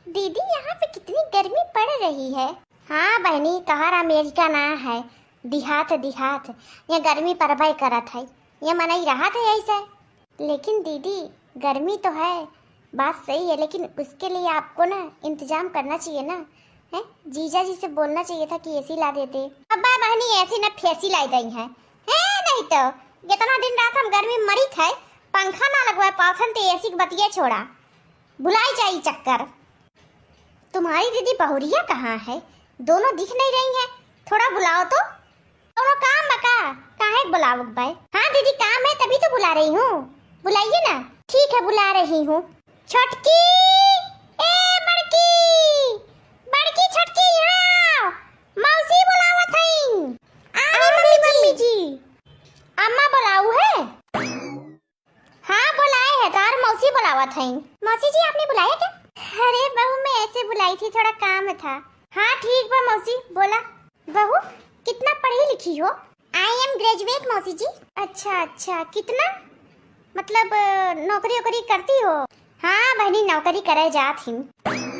दीदी यहाँ पे कितनी गर्मी पड़ रही है। हाँ बहनी, कहर अमेरिका ना है, देहात देहात, ये गर्मी परवाई करत है, ये मनाई रहा था ऐसे। लेकिन दीदी गर्मी तो है, बात सही है, लेकिन उसके लिए आपको ना इंतजाम करना चाहिए ना, है जीजा जी से बोलना चाहिए था कि एसी ला देते। अब्बा बहनी ऐसी ना फेसी लाई गई है नहीं तो इतना दिन रात हम गर्मी मरी थे, पंखा ना लगवाए पाथन तो एसी की बतिया छोड़ा, भुलाई जाई चक्कर। तुम्हारी दीदी बहुरिया कहाँ है? दोनों दिख नहीं रही हैं, थोड़ा बुलाओ तो। दोनों काम बका काहे बुलाओ भाई? हाँ दीदी काम है तभी तो बुला रही हूँ, बुलाइए ना। ठीक है बुला रही हूँ। छोटकी ए बड़की, बड़की छोटकी यहाँ मौसी बुलावत हई। अरे मम्मी जी, अम्मा बुलाऊ है? हाँ बुलाए है, तार मौसी बुलावत हई। मौसी जी आपने बुलाया क्या? अरे बहू मैं ऐसे बुलाई थी, थोड़ा काम था। हाँ ठीक बा मौसी, बोला। बहू कितना पढ़ी लिखी हो? आई एम ग्रेजुएट मौसी जी। अच्छा अच्छा, कितना मतलब नौकरी वोकरी करती हो? हाँ बहनी नौकरी करे जात ही।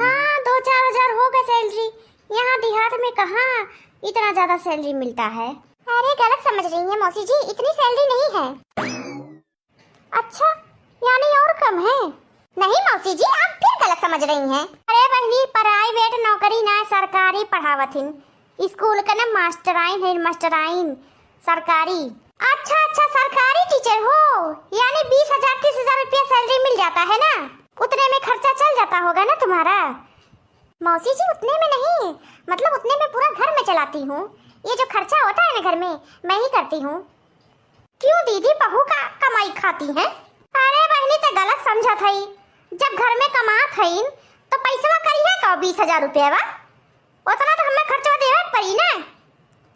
हाँ 2-4 हजार होगा सैलरी, यहाँ देहात में कहाँ इतना ज्यादा सैलरी मिलता है। अरे गलत समझ रही है मौसी जी, इतनी सैलरी नहीं है। अच्छा यानी और कम है? नहीं मौसी जी आप फिर गलत समझ रही हैं। अरे बहनी प्राइवेट नौकरी ना सरकारी पढ़ावथिन, स्कूल का ना मास्टराइन है, मास्टराइन सरकारी। अच्छा अच्छा सरकारी टीचर हो, यानी 20,000-30,000 रुपया सैलरी मिल जाता है ना, उतने में खर्चा चल जाता होगा ना तुम्हारा। मौसी जी उतने में नहीं, मतलब उतने में पूरा घर में चलाती हूँ, ये जो खर्चा होता है ना घर में मैं ही करती हूँ। क्यों दीदी बहू का कमाई खाती हैं? अरे बहनी तो गलत समझा था, जब घर में कमात है तो पैसा करिए का 20,000 रुपया बा, उतना तो हमें खर्चा देवे पड़ी ना।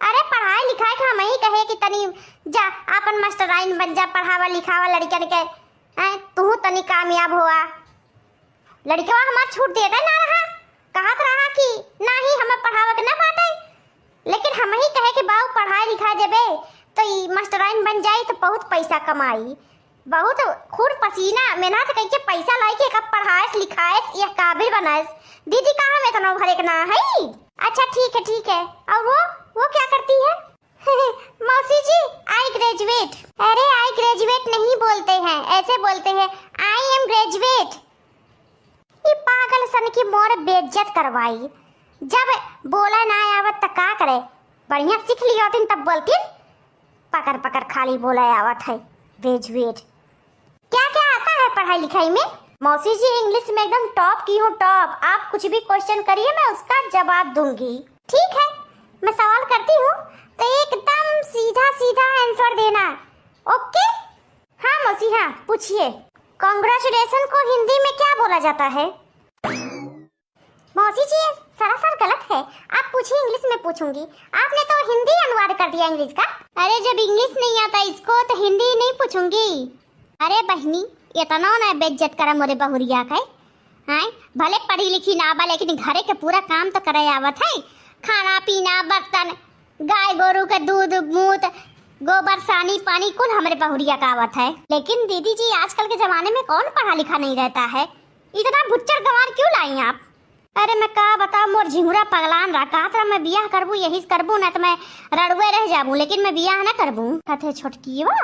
अरे पढ़ाई लिखाई का हम ही कहे कि तनी जा अपन मास्टराइन बन जा, पढ़ावा लिखावा लड़कियन के, हैं तू तनी कामयाब हुआ। लड़कियों हमार छूट देता ना रहा, कहत रहा कि ना ही हमें पढ़ावा के ना बाटे, लेकिन हम ही कहे कि बाऊ पढ़ाई लिखाई देबे तो ई मास्टराइन बन जाई तो बहुत पैसा कमाई, बहुत खून पसीना मेहनत करके पैसा लाई के कब पढ़ाएस लिखाएस या काबिल बनाएस। दीदी कहाँ में इतना भरे के ना है। अच्छा ठीक है, और वो क्या करती है? मौसी जी आई ग्रेजुएट। अरे आई ग्रेजुएट नहीं बोलते हैं, ऐसे बोलते हैं आई एम ग्रेजुएट। ये पागल सन की मोर बेइज्जत करवाई, जब बोला ना आवत त का करे, बढ़िया सीख लियो दिन तब बोलती, पकड़ पकड़ खाली बोला आवत है ग्रेजुएट। क्या क्या आता है पढ़ाई लिखाई में? मौसी जी इंग्लिश में एकदम टॉप की हूँ, टॉप। आप कुछ भी क्वेश्चन करिए मैं उसका जवाब दूंगी। ठीक है मैं सवाल करती हूँ तो एकदम सीधा सीधा आंसर देना, ओके? हाँ मौसी हाँ पूछिए। कांग्रेचुलेशन को हिंदी में क्या बोला जाता है? मौसी जी सरासर गलत है, आप पूछिए इंग्लिश में पूछूंगी, आपने तो हिंदी अनुवाद कर दिया इंग्लिश का। अरे जब इंग्लिश नहीं आता इसको तो हिंदी नहीं पूछूंगी। अरे बहनी इतना ना बेइज्जत करा मोरे बहुरिया का है, भले पढ़ी लिखी ना बा लेकिन घरे के पूरा काम तो करे आवत है, खाना पीना बर्तन, गाय गोरू के दूध मूत गोबर सानी पानी कुल हमारे बहुरिया का आवत है। लेकिन दीदी जी आजकल के जमाने में कौन पढ़ा लिखा नहीं रहता है, इतना भुच्चर गंवार क्यों लाई आप? अरे मैं का बताऊं मोर झिंगुरा पगलान रहा, कहा था मैं बियाह करबू यही करबू ना तो मैं रड़ुए रह जाबू, लेकिन मैं बियाह ना करबू। कहते छोटकी वा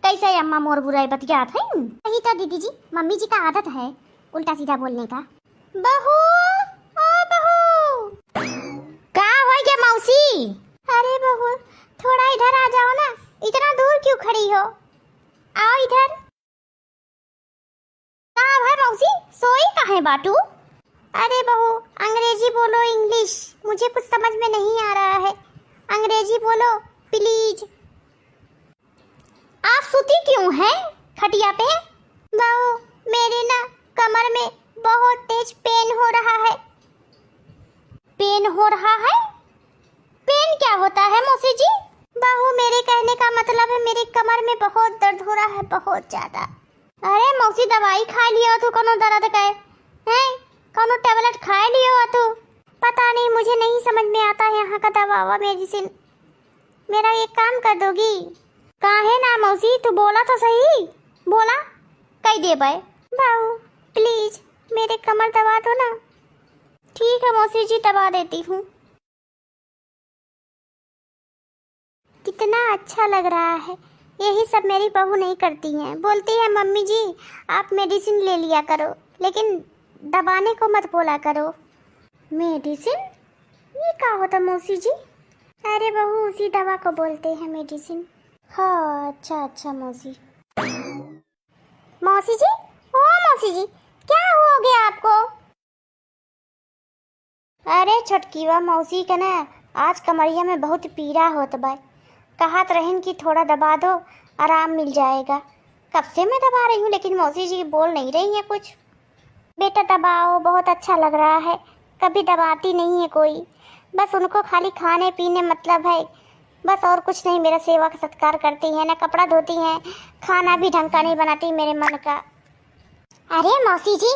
कैसे अम्मा मोर बुराई बतिया थे। यही तो दीदी जी मम्मी जी का आदत है उल्टा सीधा बोलने का। बहू ओ बहू का हो गया मौसी? अरे बहू थोड़ा इधर आ जाओ ना, इतना दूर क्यों खड़ी हो, आओ इधर। का है मौसी सोई कहाँ बाटू? अरे बहू अंग्रेजी बोलो, इंग्लिश मुझे कुछ समझ में नहीं आ रहा है, अंग्रेजी बोलो प्लीज। आप सूती क्यों हैं खटिया पे? बहू मेरे ना कमर में बहुत तेज पेन हो रहा है। पेन हो रहा है? पेन क्या होता है मौसी जी? बहू मेरे कहने का मतलब है मेरे कमर में बहुत दर्द हो रहा है, बहुत ज्यादा। अरे मौसी दवाई खा लिया तू कोनो दर्द का है, कोनो टेबलेट खा लिया तू? पता नहीं मुझे नहीं समझ में आता है यहाँ का दवा मेडिसिन, मेरा एक काम कर दोगी? काहे ना मौसी तू बोला तो सही, बोला कई दे भाई। बहू प्लीज मेरे कमर दबा दो ना, ठीक है मौसी जी, दबा देती हूँ। कितना अच्छा लग रहा है। यही सब मेरी बहू नहीं करती हैं। बोलती है मम्मी जी आप मेडिसिन ले लिया करो, लेकिन दबाने को मत बोला करो। मेडिसिन? ये क्या होता मौसी जी? अरे बहू, उसी दवा को बोलते हैं मेडिसिन। हाँ अच्छा अच्छा मौसी। मौसी जी, ओ मौसी जी, क्या हो गया आपको? अरे छोटकीवा मौसी का ना आज कमरिया में बहुत पीड़ा होत बा। कहत रहन कि थोड़ा दबा दो, आराम मिल जाएगा। कब से मैं दबा रही हूँ, लेकिन मौसी जी बोल नहीं रही है कुछ। बेटा दबाओ, बहुत अच्छा लग रहा है। कभी दबाती नहीं है कोई, बस उनको खाली खाने पीने मतलब है, बस और कुछ नहीं। मेरा सेवा का सत्कार करती हैं, ना कपड़ा धोती हैं, खाना भी ढंग का नहीं बनाती मेरे मन का। अरे मौसी जी,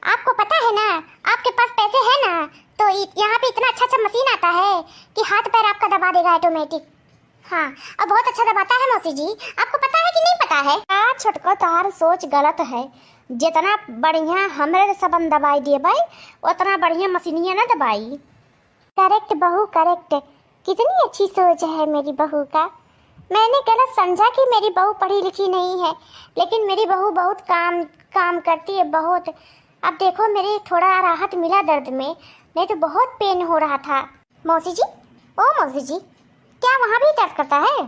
आपको पता है ना, आपके पास पैसे हैं ना, तो यहाँ पे इतना अच्छा अच्छा मशीन आता है कि हाथ पैर आपका दबा देगा ऑटोमेटिक। हाँ, अब बहुत अच्छा दबाता है मौसी जी। आपको पता है कि नहीं पता है? छोटको तोहार सोच गलत है। जितना बढ़िया हमरे सबन दबाई दिए भाई, उतना बढ़िया मशीनिया ना दबाई। करेक्ट बहू करेक्ट। कितनी अच्छी सोच है मेरी बहू का। मैंने गलत समझा कि मेरी बहू पढ़ी लिखी नहीं है, लेकिन मेरी बहू बहुत काम करती है बहुत। अब देखो मेरे थोड़ा राहत मिला दर्द में, नहीं तो बहुत पेन हो रहा था। मौसी जी, ओ मौसी जी, क्या वहाँ भी दर्द करता है?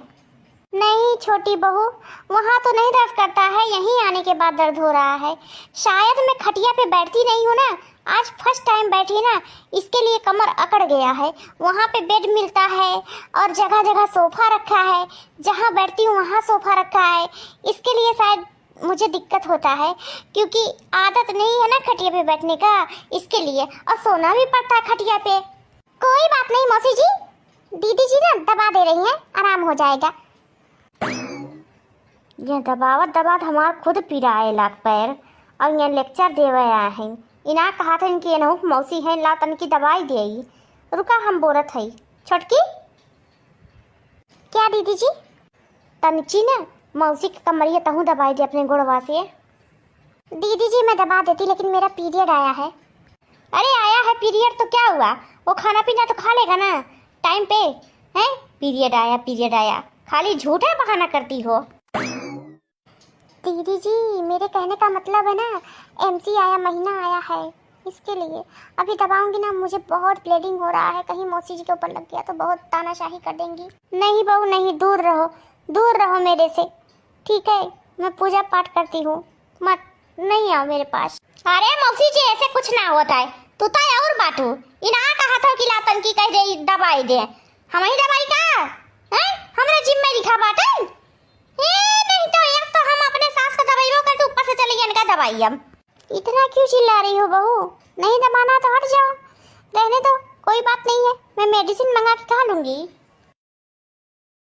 नहीं छोटी बहू, वहाँ तो नहीं दर्द करता है, यहीं आने के बाद दर्द हो रहा है। शायद मैं खटिया पे बैठती नहीं हूँ ना, आज फर्स्ट टाइम बैठी ना, इसके लिए कमर अकड़ गया है। वहाँ पे बेड मिलता है और जगह जगह सोफा रखा है, जहाँ बैठती हूँ वहाँ सोफा रखा है, इसके लिए शायद मुझे दिक्कत होता है, क्योंकि आदत नहीं है ना खटिया पे बैठने का, इसके लिए। और सोना भी पड़ता है खटिया पे। कोई बात नहीं मौसी जी, दीदी जी ना दबा दे रही हैं, आराम हो जाएगा। ये दबावत दबावत हमार खुद पीड़ाए लाग पैर, और यहाँ लेक्चर देवे आए हैं। इना कहा था इनकी एनहुक मौसी है, ला तन की दवाई दे। रुका हम बोलत है। छोटकी, क्या दीदी जी? तनची ना मौसी की कमरिया तहूँ दबाई दे अपने गुड़वा से। दीदी जी मैं दबा देती, लेकिन मेरा पीरियड आया है। अरे आया है पीरियड तो क्या हुआ, वो खाना पीना तो खा लेगा ना टाइम पे। हैं पीरियड आया, खाली झूठा बहाना करती हो। दीदी जी मेरे कहने का मतलब है ना, एमसी आया, महीना आया है, इसके लिए अभी दबाऊंगी ना, मुझे बहुत ब्लीडिंग हो रहा है। कहीं मौसी जी के ऊपर लग गया तो बहुत तानाशाही कर देंगी। नहीं बहू नहीं, दूर रहो मेरे से, ठीक है? मैं पूजा पाठ करती हूँ, मत नहीं आओ मेरे पास। अरे मौसी जी ऐसे कुछ ना होता है, तू तो और बाटू इना कहा था कि लातन की कह दे दबाई दे, हम ही दवाई का हैं हमरा जिम में लिखा बाटे। नहीं तो एक तो हम अपने सास का दवाइयों कर, ऊपर से चली गई का दवाई। हम इतना क्यों चिल्ला रही हो बहू? नहीं दबाना तो हट जाओ, रहने दो, कोई बात नहीं है, मैं मेडिसिन मंगा के खा लूंगी।